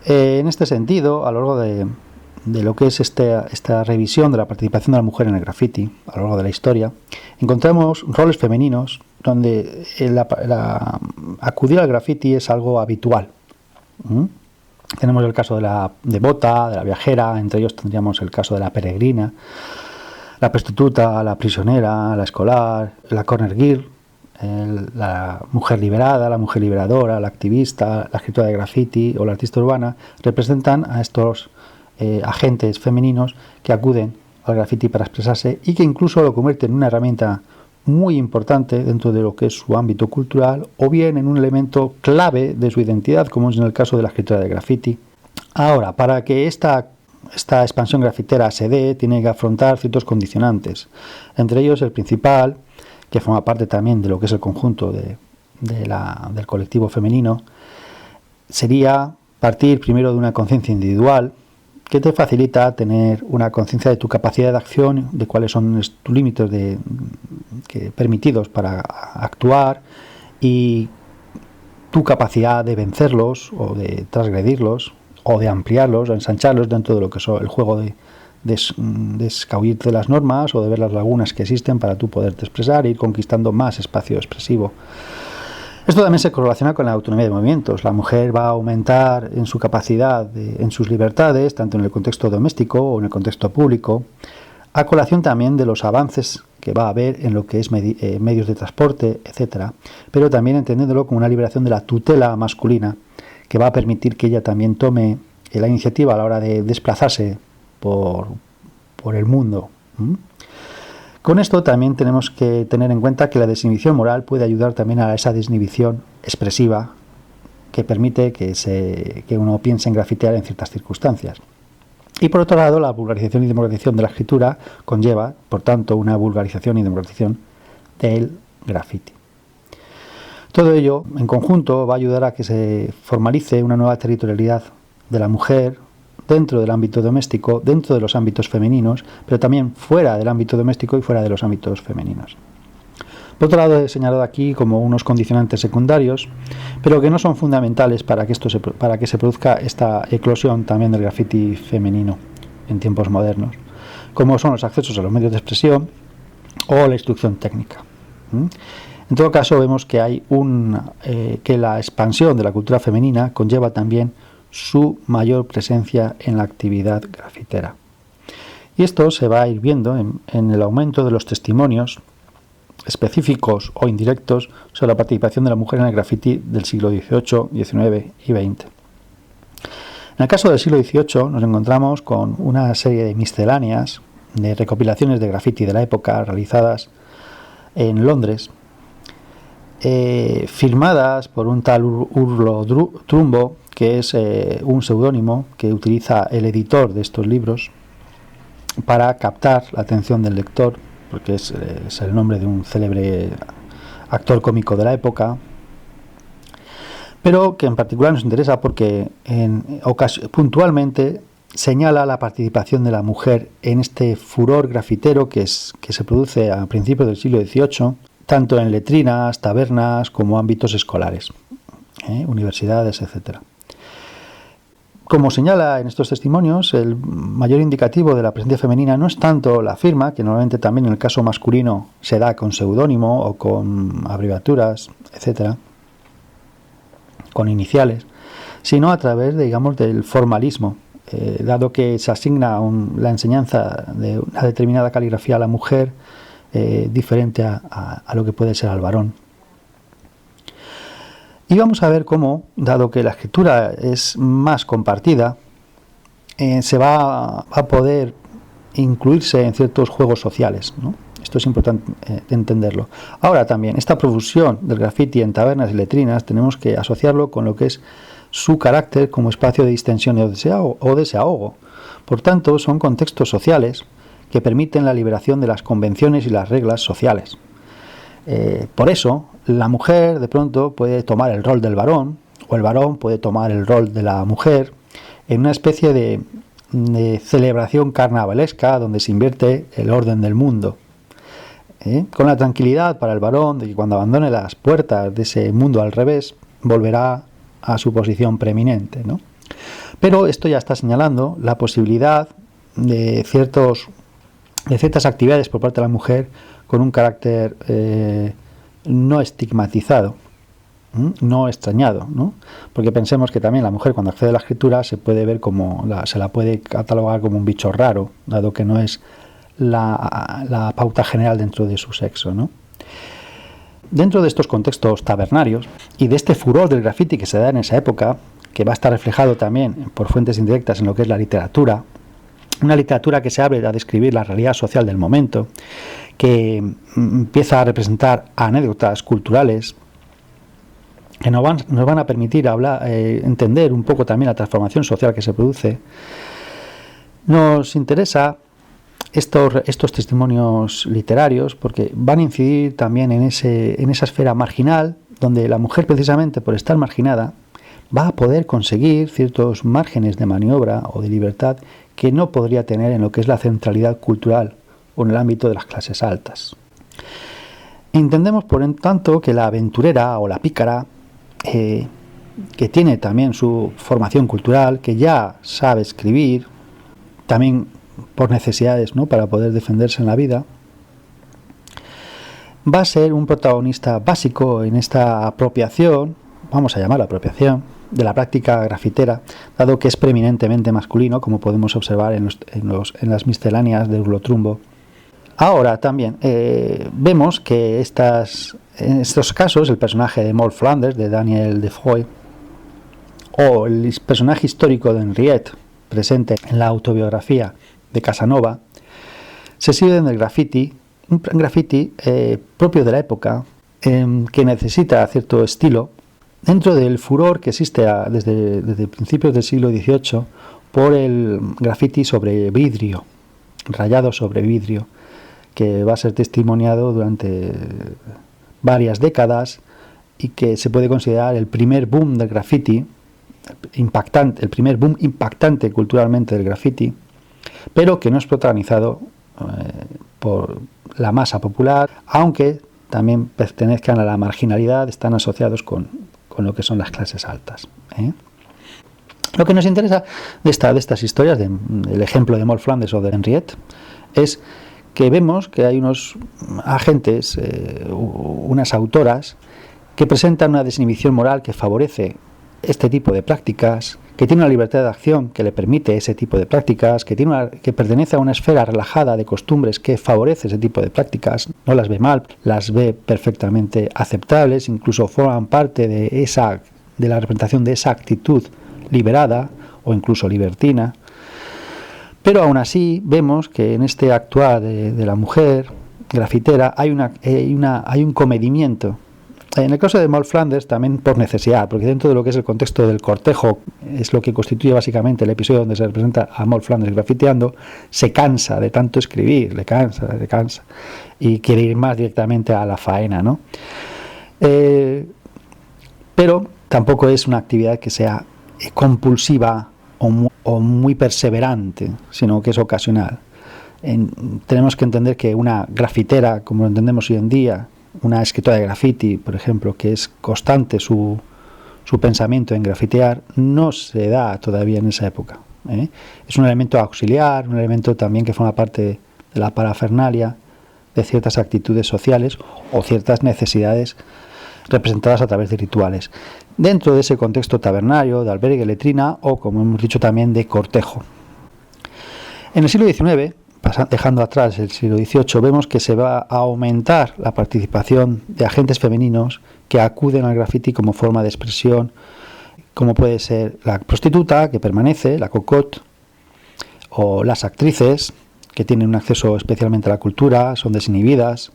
En este sentido, a lo largo de lo que es esta revisión de la participación de la mujer en el graffiti, a lo largo de la historia, encontramos roles femeninos donde acudir al graffiti es algo habitual. ¿Mm? Tenemos el caso de la devota, de la viajera, entre ellos tendríamos el caso de la peregrina, la prostituta, la prisionera, la escolar, la corner girl, la mujer liberada, la mujer liberadora, la activista, la escritora de graffiti o la artista urbana, representan a estos agentes femeninos que acuden al graffiti para expresarse y que incluso lo convierten en una herramienta muy importante dentro de lo que es su ámbito cultural o bien en un elemento clave de su identidad, como es en el caso de la escritora de graffiti. Ahora, para que esta expansión grafitera se dé, tiene que afrontar ciertos condicionantes, entre ellos el principal, que forma parte también de lo que es el conjunto del colectivo femenino, sería partir primero de una conciencia individual que te facilita tener una conciencia de tu capacidad de acción, de cuáles son tus límites permitidos para actuar y tu capacidad de vencerlos o de transgredirlos o de ampliarlos o ensancharlos dentro de lo que es el juego de escabullirte las normas o de ver las lagunas que existen para tú poderte expresar e ir conquistando más espacio expresivo. Esto también se correlaciona con la autonomía de movimientos. La mujer va a aumentar en su capacidad, en sus libertades, tanto en el contexto doméstico o en el contexto público, a colación también de los avances que va a haber en lo que es medios de transporte, etcétera, pero también entendiéndolo como una liberación de la tutela masculina, que va a permitir que ella también tome la iniciativa a la hora de desplazarse por el mundo. Con esto también tenemos que tener en cuenta que la desinhibición moral puede ayudar también a esa desinhibición expresiva que permite que uno piense en grafitear en ciertas circunstancias. Y por otro lado, la vulgarización y democratización de la escritura conlleva, por tanto, una vulgarización y democratización del graffiti. Todo ello, en conjunto, va a ayudar a que se formalice una nueva territorialidad de la mujer dentro del ámbito doméstico, dentro de los ámbitos femeninos, pero también fuera del ámbito doméstico y fuera de los ámbitos femeninos. Por otro lado, he señalado aquí como unos condicionantes secundarios, pero que no son fundamentales para que se produzca esta eclosión también del graffiti femenino en tiempos modernos, como son los accesos a los medios de expresión o la instrucción técnica. En todo caso, vemos que hay que la expansión de la cultura femenina conlleva también su mayor presencia en la actividad grafitera. Y esto se va a ir viendo en el aumento de los testimonios específicos o indirectos sobre la participación de la mujer en el graffiti del siglo XVIII, XIX y XX. En el caso del siglo XVIII nos encontramos con una serie de misceláneas, de recopilaciones de graffiti de la época realizadas en Londres, firmadas por un tal Urlo Trumbo, que es un seudónimo que utiliza el editor de estos libros para captar la atención del lector, porque es el nombre de un célebre actor cómico de la época, pero que en particular nos interesa porque puntualmente señala la participación de la mujer en este furor grafitero que se produce a principios del siglo XVIII, tanto en letrinas, tabernas como ámbitos escolares, universidades, etcétera. Como señala en estos testimonios, el mayor indicativo de la presencia femenina no es tanto la firma, que normalmente también en el caso masculino se da con seudónimo o con abreviaturas, etcétera, con iniciales, sino a través, del formalismo, dado que se asigna la enseñanza de una determinada caligrafía a la mujer diferente a lo que puede ser al varón. Y vamos a ver cómo, dado que la escritura es más compartida, se va a poder incluirse en ciertos juegos sociales, ¿no? Esto es importante entenderlo. Ahora también, esta profusión del graffiti en tabernas y letrinas tenemos que asociarlo con lo que es su carácter como espacio de distensión o desahogo. Por tanto, son contextos sociales que permiten la liberación de las convenciones y las reglas sociales. Por eso, la mujer de pronto puede tomar el rol del varón, o el varón puede tomar el rol de la mujer, en una especie de celebración carnavalesca donde se invierte el orden del mundo. Con la tranquilidad para el varón de que cuando abandone las puertas de ese mundo al revés, volverá a su posición preeminente, ¿no? Pero esto ya está señalando la posibilidad de ciertas actividades por parte de la mujer con un carácter no estigmatizado, no extrañado, ¿no? Porque pensemos que también la mujer, cuando accede a la escritura, se puede ver se la puede catalogar como un bicho raro, dado que no es la pauta general dentro de su sexo, ¿no? Dentro de estos contextos tabernarios y de este furor del graffiti que se da en esa época, que va a estar reflejado también por fuentes indirectas en lo que es la literatura, una literatura que se abre a describir la realidad social del momento, que empieza a representar anécdotas culturales, que nos van a permitir entender un poco también la transformación social que se produce. Nos interesa estos testimonios literarios porque van a incidir también en esa esfera marginal, donde la mujer, precisamente por estar marginada, va a poder conseguir ciertos márgenes de maniobra o de libertad que no podría tener en lo que es la centralidad cultural o en el ámbito de las clases altas. Entendemos, por tanto, que la aventurera o la pícara, que tiene también su formación cultural, que ya sabe escribir, también por necesidades, ¿no?, para poder defenderse en la vida, va a ser un protagonista básico en esta apropiación, vamos a llamarla apropiación, de la práctica grafitera, dado que es preeminentemente masculino, como podemos observar en las misceláneas de Urlo Trumbo. Ahora también vemos que en estos casos el personaje de Moll Flanders, de Daniel Defoe, o el personaje histórico de Henriette, presente en la autobiografía de Casanova, se sirven del graffiti, un graffiti propio de la época, que necesita cierto estilo, dentro del furor que existe desde principios del siglo XVIII por el graffiti sobre vidrio, rayado sobre vidrio, que va a ser testimoniado durante varias décadas y que se puede considerar el primer boom del graffiti, el primer boom impactante culturalmente del graffiti, pero que no es protagonizado por la masa popular, aunque también pertenezcan a la marginalidad, están asociados con lo que son las clases altas. Lo que nos interesa de estas historias, del ejemplo de Moll Flanders o de Henriette, es que vemos que hay unos agentes, unas autoras, que presentan una desinhibición moral que favorece este tipo de prácticas, que tiene una libertad de acción que le permite ese tipo de prácticas, que pertenece a una esfera relajada de costumbres que favorece ese tipo de prácticas, no las ve mal, las ve perfectamente aceptables, incluso forman parte de la representación de esa actitud liberada o incluso libertina. Pero aún así vemos que en este actuar de la mujer grafitera hay un comedimiento. En el caso de Moll Flanders también por necesidad, porque dentro de lo que es el contexto del cortejo, es lo que constituye básicamente el episodio donde se representa a Moll Flanders grafiteando, se cansa de tanto escribir, le cansa, y quiere ir más directamente a la faena, ¿no? Pero tampoco es una actividad que sea compulsiva o muy perseverante, sino que es ocasional. Tenemos que entender que una grafitera, como lo entendemos hoy en día, una escritora de graffiti, por ejemplo, que es constante su pensamiento en grafitear, no se da todavía en esa época. Es un elemento auxiliar, un elemento también que forma parte de la parafernalia de ciertas actitudes sociales o ciertas necesidades representadas a través de rituales, dentro de ese contexto tabernario, de albergue, letrina o, como hemos dicho también, de cortejo. En el siglo XIX, dejando atrás el siglo XVIII, vemos que se va a aumentar la participación de agentes femeninos que acuden al graffiti como forma de expresión, como puede ser la prostituta, que permanece, la cocotte, o las actrices, que tienen un acceso especialmente a la cultura, son desinhibidas,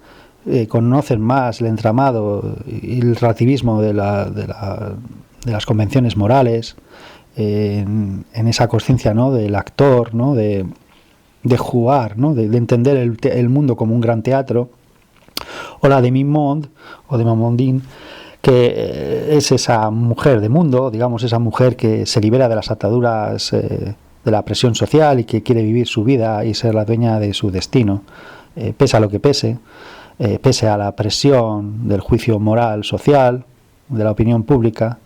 conocen más el entramado y el relativismo de las convenciones morales, en esa conciencia, ¿no?, del actor, ¿no?, de jugar, ¿no?, de entender el mundo como un gran teatro, o la de Mimond o de Mamondine, que es esa mujer de mundo, digamos, esa mujer que se libera de las ataduras de la presión social y que quiere vivir su vida y ser la dueña de su destino, pese a lo que pese, pese a la presión del juicio moral social, de la opinión pública,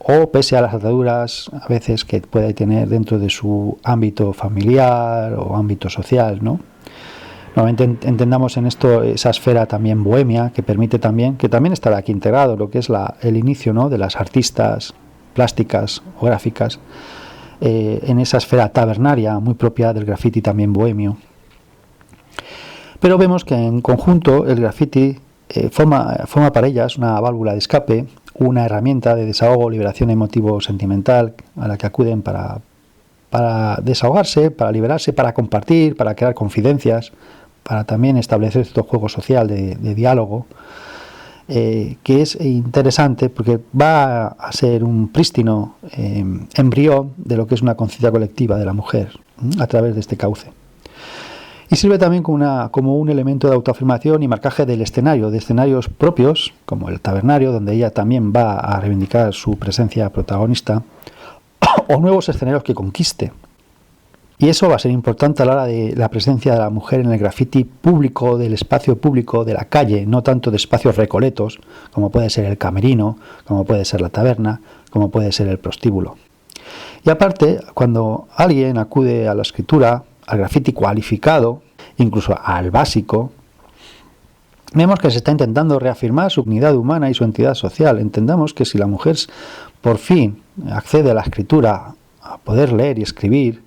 o pese a las ataduras a veces que puede tener dentro de su ámbito familiar o ámbito social, ¿no? Normalmente entendamos en esto esa esfera también bohemia que permite también, que también estará aquí integrado lo que es el inicio, ¿no?, de las artistas plásticas o gráficas, en esa esfera tabernaria muy propia del graffiti también bohemio. Pero vemos que en conjunto el graffiti forma para ellas una válvula de escape, una herramienta de desahogo, liberación emotivo-sentimental a la que acuden para desahogarse, para liberarse, para compartir, para crear confidencias, para también establecer este juego social de diálogo, que es interesante porque va a ser un prístino embrión de lo que es una conciencia colectiva de la mujer a través de este cauce. Y sirve también como un elemento de autoafirmación y marcaje del escenario, de escenarios propios, como el tabernario, donde ella también va a reivindicar su presencia protagonista, o nuevos escenarios que conquiste. Y eso va a ser importante a la hora de la presencia de la mujer en el graffiti público, del espacio público, de la calle, no tanto de espacios recoletos, como puede ser el camerino, como puede ser la taberna, como puede ser el prostíbulo. Y aparte, cuando alguien acude a la escritura, al graffiti cualificado, incluso al básico, vemos que se está intentando reafirmar su dignidad humana y su entidad social. Entendamos que si la mujer por fin accede a la escritura, a poder leer y escribir,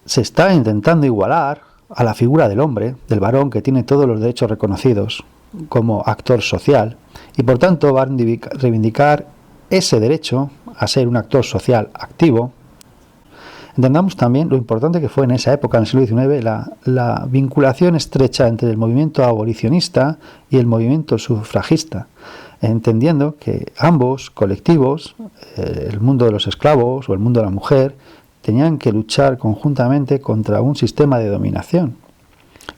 se está intentando igualar a la figura del hombre, del varón, que tiene todos los derechos reconocidos como actor social, y por tanto va a reivindicar ese derecho a ser un actor social activo. Entendamos también lo importante que fue en esa época, en el siglo XIX, la vinculación estrecha entre el movimiento abolicionista y el movimiento sufragista, entendiendo que ambos colectivos, el mundo de los esclavos o el mundo de la mujer, tenían que luchar conjuntamente contra un sistema de dominación.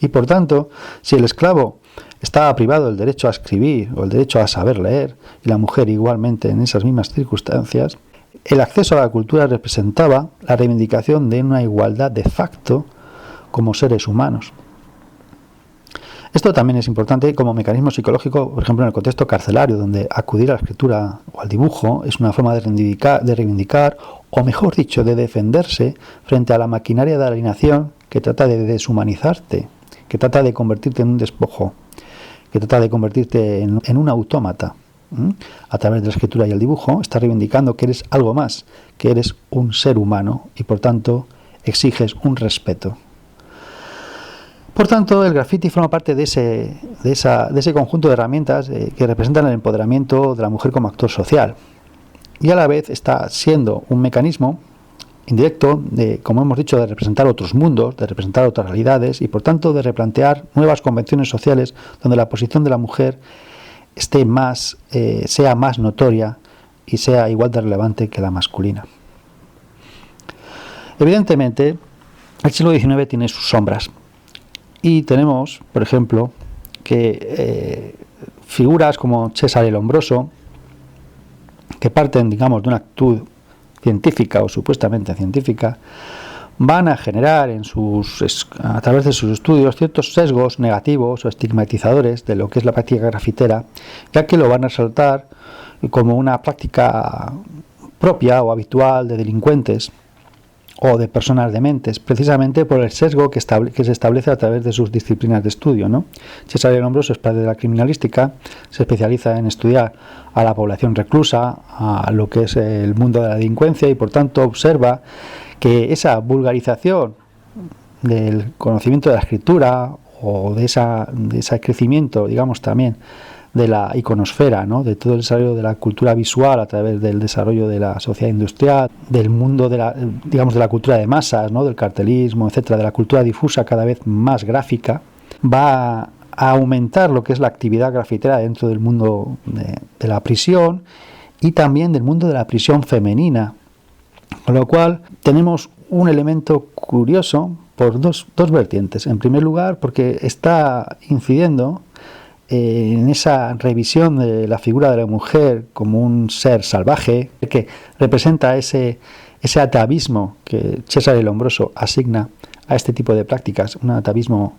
Y por tanto, si el esclavo estaba privado del derecho a escribir o el derecho a saber leer, y la mujer igualmente en esas mismas circunstancias, el acceso a la cultura representaba la reivindicación de una igualdad de facto como seres humanos. Esto también es importante como mecanismo psicológico, por ejemplo, en el contexto carcelario, donde acudir a la escritura o al dibujo es una forma de reivindicar, o mejor dicho, de defenderse frente a la maquinaria de alienación que trata de deshumanizarte, que trata de convertirte en un despojo, que trata de convertirte en un autómata. A través de la escritura y el dibujo está reivindicando que eres algo más, que eres un ser humano y por tanto exiges un respeto. Por tanto, el graffiti forma parte de ese conjunto de herramientas que representan el empoderamiento de la mujer como actor social, y a la vez está siendo un mecanismo indirecto de, como hemos dicho, de representar otros mundos, de representar otras realidades y por tanto de replantear nuevas convenciones sociales donde la posición de la mujer sea más notoria y sea igual de relevante que la masculina. Evidentemente, el siglo XIX tiene sus sombras y tenemos, por ejemplo, que figuras como Cesare Lombroso, que parten, digamos, de una actitud científica o supuestamente científica, van a generar a través de sus estudios ciertos sesgos negativos o estigmatizadores de lo que es la práctica grafitera, ya que lo van a resaltar como una práctica propia o habitual de delincuentes o de personas dementes, precisamente por el sesgo que se establece a través de sus disciplinas de estudio, ¿no? Cesare Lombroso es padre de la criminalística, se especializa en estudiar a la población reclusa, a lo que es el mundo de la delincuencia y por tanto observa que esa vulgarización del conocimiento de la escritura o de ese crecimiento, digamos, también de la iconosfera, ¿no?, de todo el desarrollo de la cultura visual a través del desarrollo de la sociedad industrial, del mundo de la cultura de masas, ¿no?, del cartelismo, etcétera, de la cultura difusa cada vez más gráfica, va a aumentar lo que es la actividad grafitera dentro del mundo de la prisión y también del mundo de la prisión femenina. Con lo cual tenemos un elemento curioso por dos vertientes. En primer lugar, porque está incidiendo en esa revisión de la figura de la mujer como un ser salvaje, que representa ese atavismo que Cesare Lombroso asigna a este tipo de prácticas, un atavismo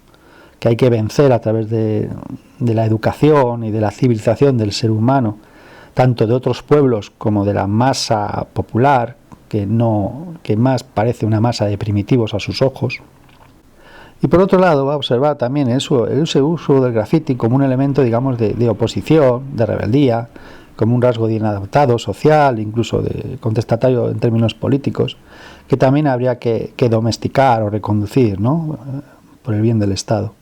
que hay que vencer a través de la educación y de la civilización del ser humano, tanto de otros pueblos como de la masa popular, que más parece una masa de primitivos a sus ojos. Y por otro lado va a observar también ese uso del graffiti como un elemento, digamos, de oposición, de rebeldía, como un rasgo de inadaptado social, incluso de contestatario en términos políticos, que también habría que domesticar o reconducir, ¿no?, por el bien del Estado.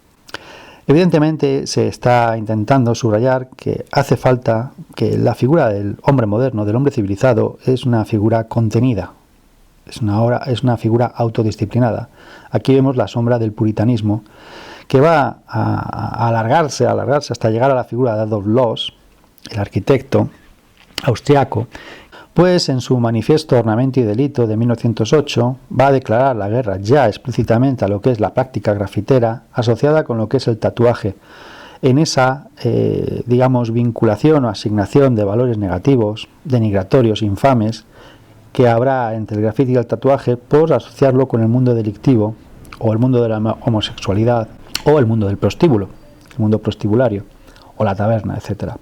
Evidentemente se está intentando subrayar que hace falta que la figura del hombre moderno, del hombre civilizado, es una figura contenida, es una figura autodisciplinada. Aquí vemos la sombra del puritanismo, que va a alargarse hasta llegar a la figura de Adolf Loos, el arquitecto austriaco, pues en su manifiesto Ornamento y Delito de 1908 va a declarar la guerra ya explícitamente a lo que es la práctica grafitera asociada con lo que es el tatuaje, en esa, digamos, vinculación o asignación de valores negativos, denigratorios, infames, que habrá entre el grafiti y el tatuaje por asociarlo con el mundo delictivo o el mundo de la homosexualidad o el mundo del prostíbulo, el mundo prostibulario o la taberna, etcétera.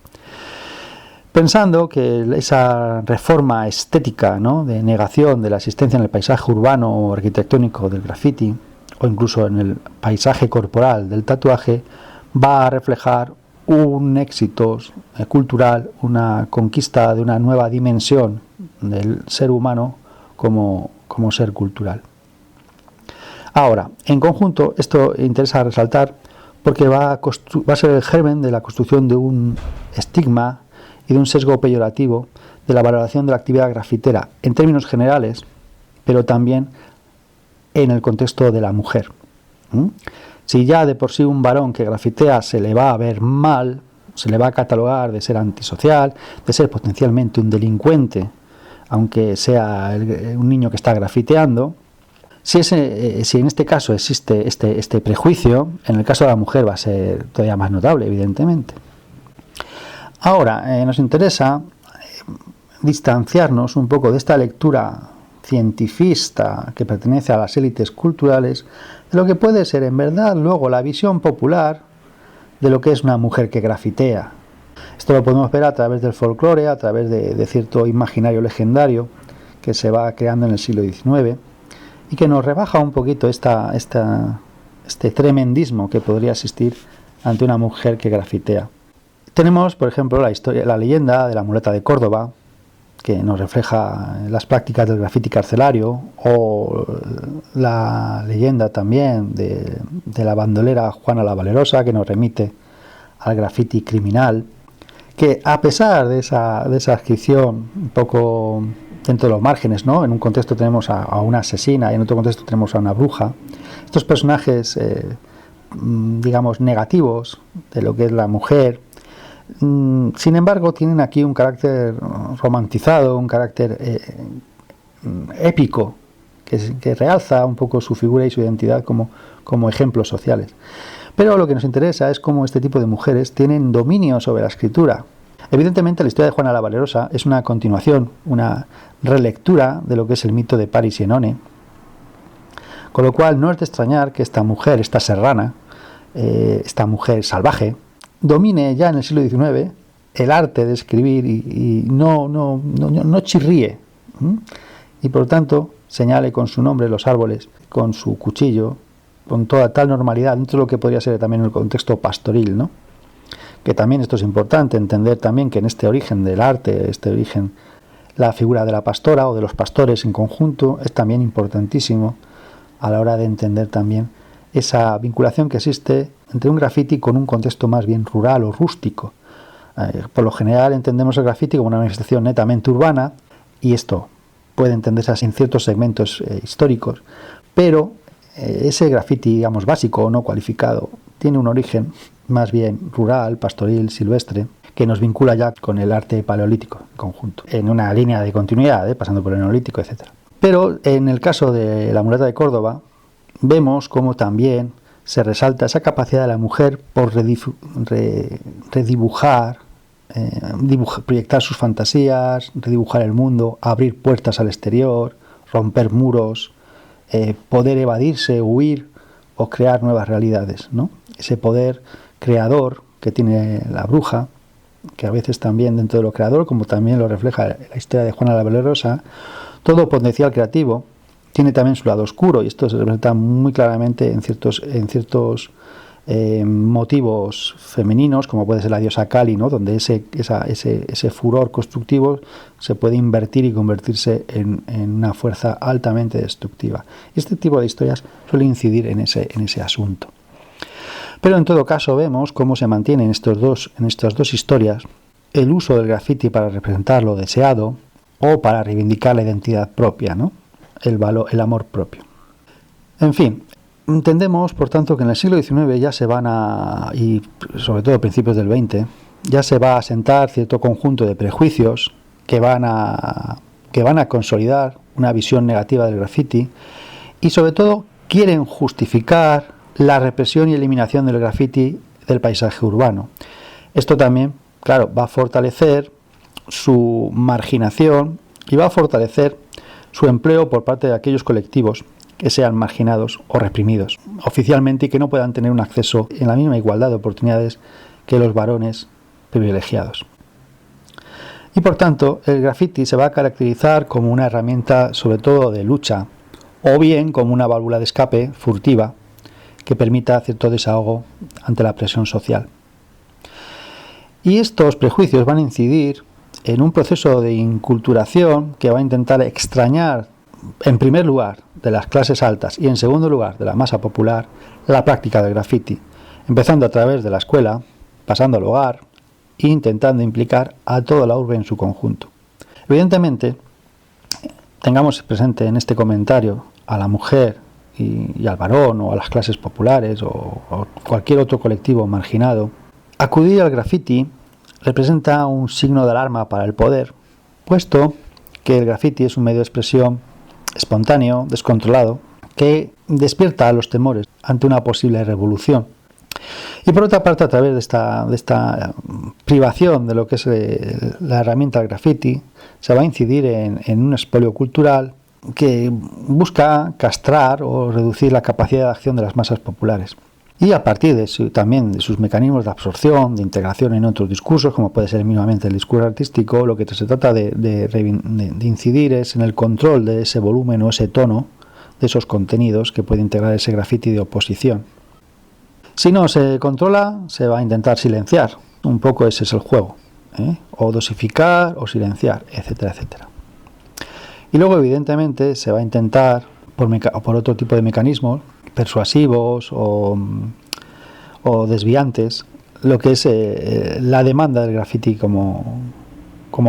Pensando que esa reforma estética, ¿no?, de negación de la existencia en el paisaje urbano o arquitectónico del graffiti, o incluso en el paisaje corporal del tatuaje, va a reflejar un éxito cultural, una conquista de una nueva dimensión del ser humano como ser cultural. Ahora, en conjunto, esto interesa resaltar porque va a ser el germen de la construcción de un estigma y de un sesgo peyorativo de la valoración de la actividad grafitera en términos generales, pero también en el contexto de la mujer. Si ya de por sí un varón que grafitea se le va a ver mal, se le va a catalogar de ser antisocial, de ser potencialmente un delincuente, aunque sea un niño que está grafiteando, si en este caso existe este prejuicio, en el caso de la mujer va a ser todavía más notable, evidentemente. Ahora, nos interesa distanciarnos un poco de esta lectura cientifista que pertenece a las élites culturales, de lo que puede ser en verdad luego la visión popular de lo que es una mujer que grafitea. Esto lo podemos ver a través del folclore, a través de cierto imaginario legendario que se va creando en el siglo XIX y que nos rebaja un poquito este tremendismo que podría existir ante una mujer que grafitea. Tenemos, por ejemplo, la leyenda de la muleta de Córdoba, que nos refleja las prácticas del grafiti carcelario, o la leyenda también de la bandolera Juana la Valerosa, que nos remite al grafiti criminal, que a pesar de esa adscripción un poco dentro de los márgenes, ¿no?, en un contexto tenemos a una asesina y en otro contexto tenemos a una bruja, estos personajes, digamos, negativos de lo que es la mujer, sin embargo, tienen aquí un carácter romantizado, un carácter épico, que realza un poco su figura y su identidad como ejemplos sociales. Pero lo que nos interesa es cómo este tipo de mujeres tienen dominio sobre la escritura. Evidentemente, la historia de Juana la Valerosa es una continuación, una relectura de lo que es el mito de Paris y Enone, con lo cual no es de extrañar que esta mujer, esta serrana, esta mujer salvaje, domine ya en el siglo XIX el arte de escribir y no chirríe, y por lo tanto señale con su nombre los árboles, con su cuchillo, con toda tal normalidad dentro de lo que podría ser también el contexto pastoril, ¿no? Que también esto es importante, entender también que en este origen del arte, la figura de la pastora o de los pastores en conjunto es también importantísimo a la hora de entender también esa vinculación que existe entre un grafiti con un contexto más bien rural o rústico. Por lo general entendemos el grafiti como una manifestación netamente urbana, y esto puede entenderse así en ciertos segmentos históricos, pero ese grafiti, digamos, básico o no cualificado, tiene un origen más bien rural, pastoril, silvestre, que nos vincula ya con el arte paleolítico en conjunto, en una línea de continuidad, pasando por el neolítico, etc. Pero en el caso de la muleta de Córdoba, vemos cómo también se resalta esa capacidad de la mujer por redibujar, proyectar sus fantasías, redibujar el mundo, abrir puertas al exterior, romper muros, poder evadirse, huir o crear nuevas realidades, ¿no? Ese poder creador que tiene la bruja que a veces también dentro de lo creador, como también lo refleja la historia de Juana la Valerosa, todo potencial creativo tiene también su lado oscuro, y esto se representa muy claramente en ciertos motivos femeninos, como puede ser la diosa Kali, ¿no? Donde ese furor constructivo se puede invertir y convertirse en una fuerza altamente destructiva. Y este tipo de historias suele incidir en ese asunto. Pero en todo caso vemos cómo se mantiene en estas dos historias el uso del graffiti para representar lo deseado o para reivindicar la identidad propia, ¿no? El amor propio. En fin, entendemos, por tanto, que en el siglo XIX ya se van y sobre todo a principios del XX, ya se va a asentar cierto conjunto de prejuicios que van a consolidar una visión negativa del graffiti y sobre todo quieren justificar la represión y eliminación del graffiti del paisaje urbano. Esto también, claro, va a fortalecer su marginación y va a fortalecer su empleo por parte de aquellos colectivos que sean marginados o reprimidos oficialmente y que no puedan tener un acceso en la misma igualdad de oportunidades que los varones privilegiados. Y por tanto, el graffiti se va a caracterizar como una herramienta sobre todo de lucha o bien como una válvula de escape furtiva que permita cierto desahogo ante la presión social. Y estos prejuicios van a incidir en un proceso de inculturación que va a intentar extrañar, en primer lugar, de las clases altas y en segundo lugar, de la masa popular, la práctica del graffiti, empezando a través de la escuela, pasando al hogar e intentando implicar a toda la urbe en su conjunto. Evidentemente, tengamos presente en este comentario a la mujer y al varón o a las clases populares o cualquier otro colectivo marginado. Acudir al graffiti representa un signo de alarma para el poder, puesto que el graffiti es un medio de expresión espontáneo, descontrolado, que despierta los temores ante una posible revolución. Y por otra parte, a través de esta privación de lo que es la herramienta del graffiti, se va a incidir en un expolio cultural que busca castrar o reducir la capacidad de acción de las masas populares. Y a partir también de sus mecanismos de absorción, de integración en otros discursos, como puede ser mínimamente el discurso artístico, lo que se trata de incidir es en el control de ese volumen o ese tono de esos contenidos que puede integrar ese graffiti de oposición. Si no se controla, se va a intentar silenciar. Un poco ese es el juego, o dosificar o silenciar, etcétera, etcétera. Y luego, evidentemente, se va a intentar, por otro tipo de mecanismos, persuasivos o desviantes, lo que es la demanda del graffiti como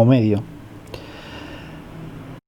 medio.